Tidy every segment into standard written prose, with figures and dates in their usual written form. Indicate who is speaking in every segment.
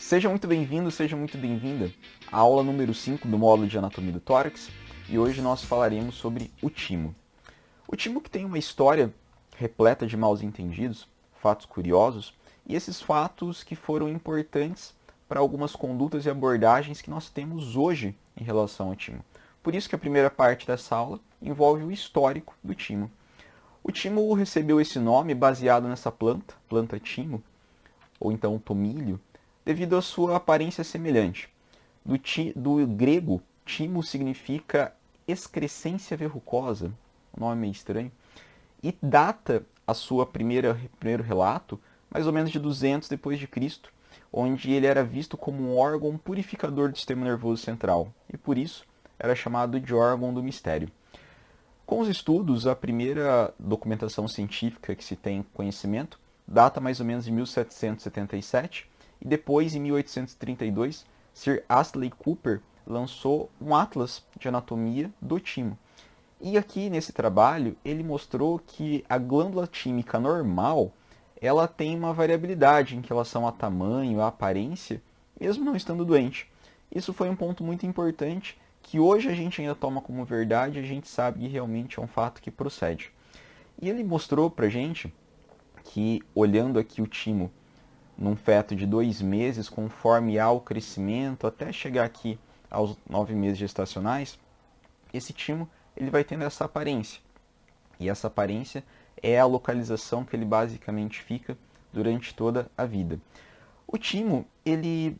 Speaker 1: Seja muito bem-vindo, seja muito bem-vinda à aula número 5 do módulo de anatomia do tórax, e hoje nós falaremos sobre o timo. O timo que tem uma história repleta de maus entendidos, fatos curiosos, e esses fatos que foram importantes para algumas condutas e abordagens que nós temos hoje em relação ao timo. Por isso que a primeira parte dessa aula envolve o histórico do timo. O timo recebeu esse nome baseado nessa planta timo, ou então tomilho, devido à sua aparência semelhante. Do grego, timo significa excrescência verrucosa, um nome meio estranho, e data a sua primeiro relato mais ou menos de 200 depois de Cristo, onde ele era visto como um órgão purificador do sistema nervoso central, e por isso era chamado de órgão do mistério. Com os estudos, a primeira documentação científica que se tem conhecimento data mais ou menos de 1777, e depois, em 1832, Sir Astley Cooper lançou um atlas de anatomia do timo. E aqui nesse trabalho ele mostrou que a glândula tímica normal ela tem uma variabilidade em relação a tamanho, a aparência, mesmo não estando doente. Isso foi um ponto muito importante que hoje a gente ainda toma como verdade, a gente sabe que realmente é um fato que procede. E ele mostrou pra gente que, olhando aqui o timo num feto de 2 meses, conforme há o crescimento, até chegar aqui aos 9 meses gestacionais, esse timo ele vai tendo essa aparência. E essa aparência é a localização que ele basicamente fica durante toda a vida. O timo, ele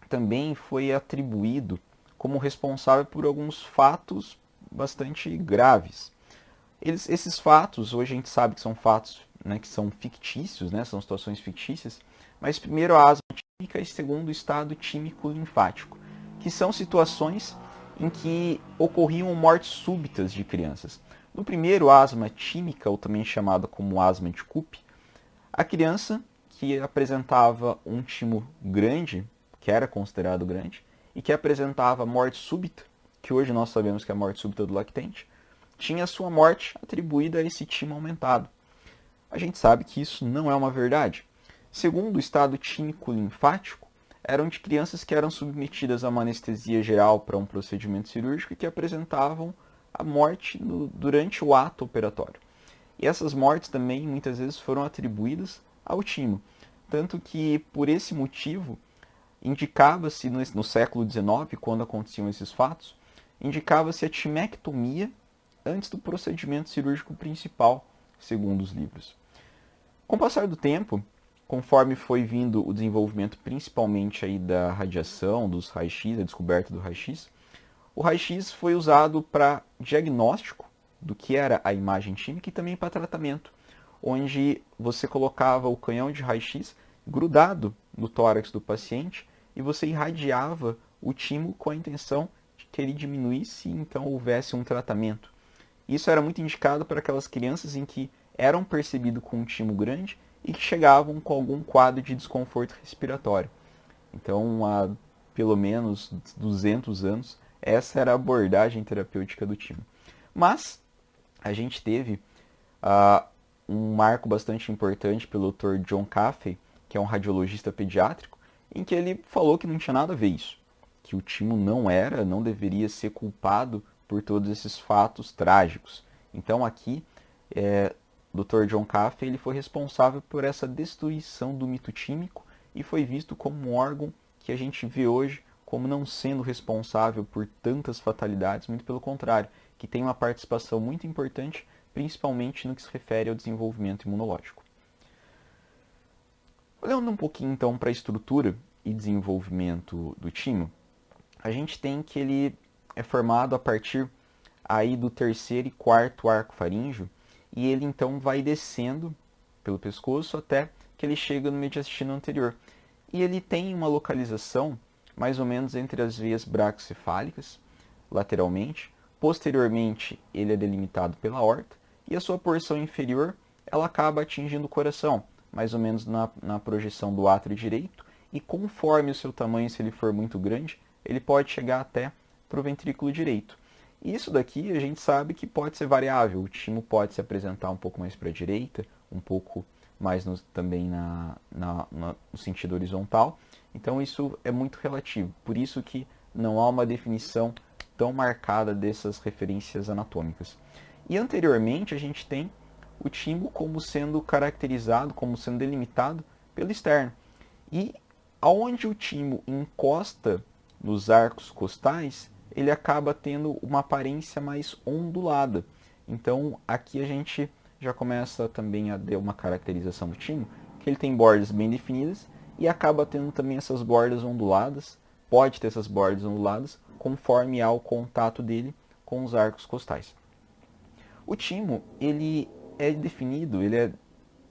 Speaker 1: também foi atribuído como responsável por alguns fatos bastante graves. Esses fatos, hoje a gente sabe que são fatos, né, que são fictícios, né, são situações fictícias, mas primeiro a asma tímica e segundo o estado tímico linfático, que são situações em que ocorriam mortes súbitas de crianças. No primeiro, a asma tímica, ou também chamada como asma de Kupp, a criança que apresentava um timo grande, que era considerado grande, e que apresentava morte súbita, que hoje nós sabemos que é a morte súbita do lactente, tinha sua morte atribuída a esse timo aumentado. A gente sabe que isso não é uma verdade. Segundo o estado tímico linfático, eram de crianças que eram submetidas a uma anestesia geral para um procedimento cirúrgico e que apresentavam a morte durante o ato operatório. E essas mortes também muitas vezes foram atribuídas ao timo. Tanto que, por esse motivo, indicava-se no século XIX, quando aconteciam esses fatos, indicava-se a timectomia antes do procedimento cirúrgico principal, segundo os livros. Com o passar do tempo, conforme foi vindo o desenvolvimento principalmente aí da radiação, dos raios-x, a descoberta do raio-x, o raio-x foi usado para diagnóstico do que era a imagem tímica e também para tratamento, onde você colocava o canhão de raio-x grudado no tórax do paciente e você irradiava o timo com a intenção de que ele diminuísse e então houvesse um tratamento. Isso era muito indicado para aquelas crianças em que eram percebidos com um timo grande e que chegavam com algum quadro de desconforto respiratório. Então, há pelo menos 200 anos, essa era a abordagem terapêutica do timo. Mas a gente teve um marco bastante importante pelo Dr. John Caffey, que é um radiologista pediátrico, em que ele falou que não tinha nada a ver isso, que o timo não deveria ser culpado por todos esses fatos trágicos. Então aqui, Dr. John Caffey ele foi responsável por essa destruição do mito tímico e foi visto como um órgão que a gente vê hoje como não sendo responsável por tantas fatalidades, muito pelo contrário, que tem uma participação muito importante, principalmente no que se refere ao desenvolvimento imunológico. Olhando um pouquinho então para a estrutura e desenvolvimento do timo, a gente tem que ele é formado a partir aí do terceiro e quarto arco faríngeo e ele então vai descendo pelo pescoço até que ele chega no mediastino anterior. E ele tem uma localização mais ou menos entre as veias braquiocefálicas, lateralmente. Posteriormente, ele é delimitado pela aorta e a sua porção inferior ela acaba atingindo o coração, mais ou menos na projeção do átrio direito, e conforme o seu tamanho, se ele for muito grande, ele pode chegar até para o ventrículo direito. Isso daqui a gente sabe que pode ser variável, o timo pode se apresentar um pouco mais para a direita, um pouco mas também no sentido horizontal. Então isso é muito relativo, por isso que não há uma definição tão marcada dessas referências anatômicas. E anteriormente a gente tem o timo como sendo caracterizado, como sendo delimitado pelo externo. E aonde o timo encosta nos arcos costais, ele acaba tendo uma aparência mais ondulada. Então aqui a gente já começa também a dar uma caracterização do timo, que ele tem bordas bem definidas e acaba tendo também essas bordas onduladas, pode ter essas bordas onduladas, conforme há o contato dele com os arcos costais. O timo, ele é definido, ele é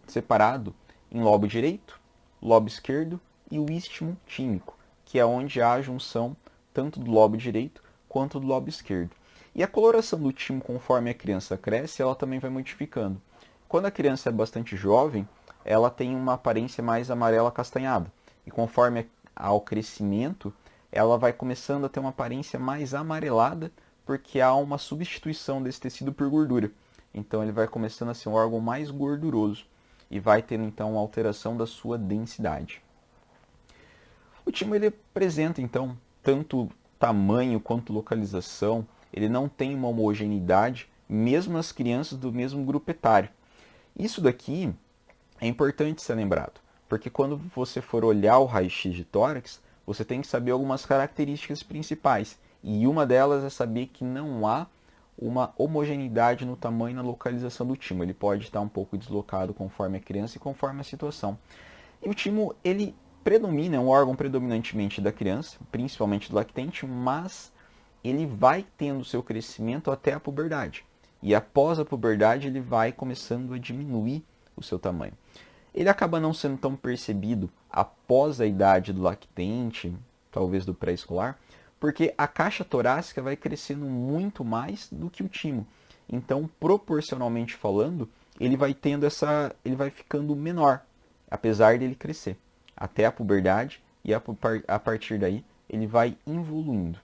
Speaker 1: separado em lobo direito, lobo esquerdo e o istmo tímico, que é onde há a junção tanto do lobo direito quanto do lobo esquerdo. E a coloração do timo, conforme a criança cresce, ela também vai modificando. Quando a criança é bastante jovem, ela tem uma aparência mais amarela castanhada. E conforme ao crescimento, ela vai começando a ter uma aparência mais amarelada, porque há uma substituição desse tecido por gordura. Então ele vai começando a ser um órgão mais gorduroso e vai tendo então uma alteração da sua densidade. O timo ele apresenta então tanto tamanho quanto localização, ele não tem uma homogeneidade, mesmo nas crianças do mesmo grupo etário. Isso daqui é importante ser lembrado, porque quando você for olhar o raio-x de tórax, você tem que saber algumas características principais, e uma delas é saber que não há uma homogeneidade no tamanho e na localização do timo. Ele pode estar um pouco deslocado conforme a criança e conforme a situação. E o timo, ele predomina, é um órgão predominantemente da criança, principalmente do lactente, mas ele vai tendo seu crescimento até a puberdade. E após a puberdade, ele vai começando a diminuir o seu tamanho. Ele acaba não sendo tão percebido após a idade do lactente, talvez do pré-escolar, porque a caixa torácica vai crescendo muito mais do que o timo. Então, proporcionalmente falando, ele vai ficando menor, apesar dele crescer, até a puberdade, e a partir daí ele vai evoluindo.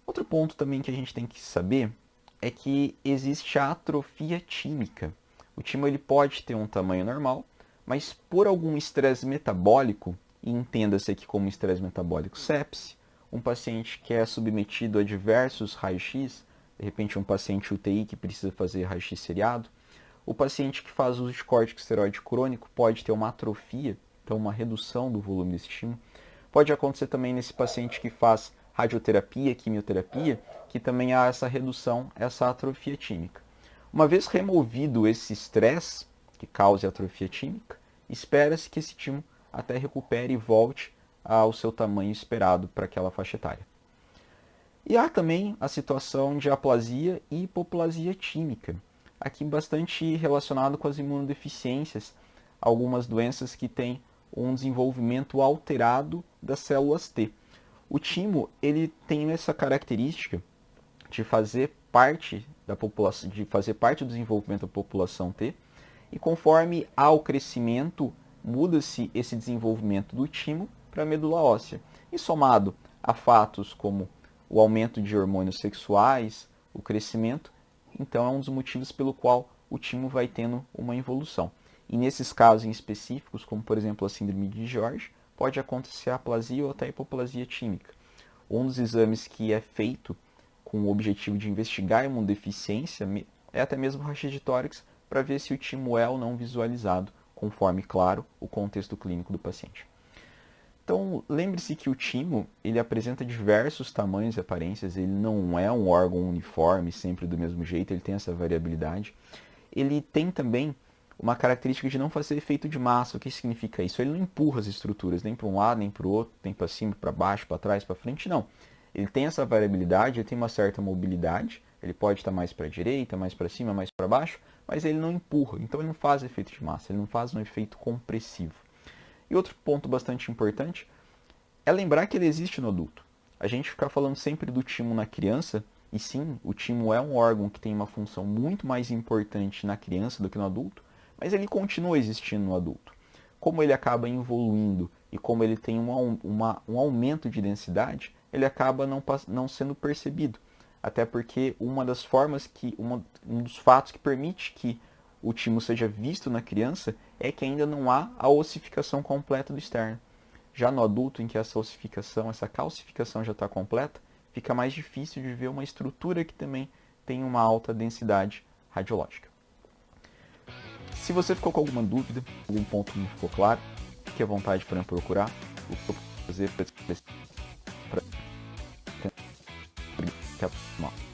Speaker 1: Outro ponto também que a gente tem que saber é que existe a atrofia tímica. O timo ele pode ter um tamanho normal, mas por algum estresse metabólico, e entenda-se aqui como estresse metabólico sepse, um paciente que é submetido a diversos raios-x, de repente um paciente UTI que precisa fazer raio-x seriado, o paciente que faz uso de corticosteroide crônico pode ter uma atrofia, então uma redução do volume desse timo. Pode acontecer também nesse paciente que faz radioterapia, quimioterapia, que também há essa redução, essa atrofia tímica. Uma vez removido esse estresse que cause atrofia tímica, espera-se que esse timo até recupere e volte ao seu tamanho esperado para aquela faixa etária. E há também a situação de aplasia e hipoplasia tímica, aqui bastante relacionado com as imunodeficiências, algumas doenças que têm um desenvolvimento alterado das células T. O timo ele tem essa característica de fazer parte da população, de fazer parte do desenvolvimento da população T, e conforme há o crescimento, muda-se esse desenvolvimento do timo para a medula óssea. E somado a fatos como o aumento de hormônios sexuais, o crescimento, então é um dos motivos pelo qual o timo vai tendo uma evolução. E nesses casos em específicos, como por exemplo a síndrome de George, pode acontecer a aplasia ou até a hipoplasia tímica. Um dos exames que é feito com o objetivo de investigar a imunodeficiência é até mesmo o raio-x de tórax, para ver se o timo é ou não visualizado, conforme, claro, o contexto clínico do paciente. Então, lembre-se que o timo ele apresenta diversos tamanhos e aparências, ele não é um órgão uniforme, sempre do mesmo jeito, ele tem essa variabilidade. Ele tem também uma característica de não fazer efeito de massa. O que significa isso? Ele não empurra as estruturas, nem para um lado, nem para o outro, nem para cima, para baixo, para trás, para frente, não. Ele tem essa variabilidade, ele tem uma certa mobilidade, ele pode estar mais para a direita, mais para cima, mais para baixo, mas ele não empurra, então ele não faz efeito de massa, ele não faz um efeito compressivo. E outro ponto bastante importante é lembrar que ele existe no adulto. A gente ficar falando sempre do timo na criança, e sim, o timo é um órgão que tem uma função muito mais importante na criança do que no adulto, mas ele continua existindo no adulto. Como ele acaba evoluindo e como ele tem um aumento de densidade, ele acaba não sendo percebido. Até porque um dos fatos que permite que o timo seja visto na criança é que ainda não há a ossificação completa do externo. Já no adulto, em que essa ossificação, essa calcificação já está completa, fica mais difícil de ver uma estrutura que também tem uma alta densidade radiológica. Se você ficou com alguma dúvida, algum ponto não ficou claro, fique à vontade para me procurar. O que eu vou fazer para esclarecer. Até a próxima.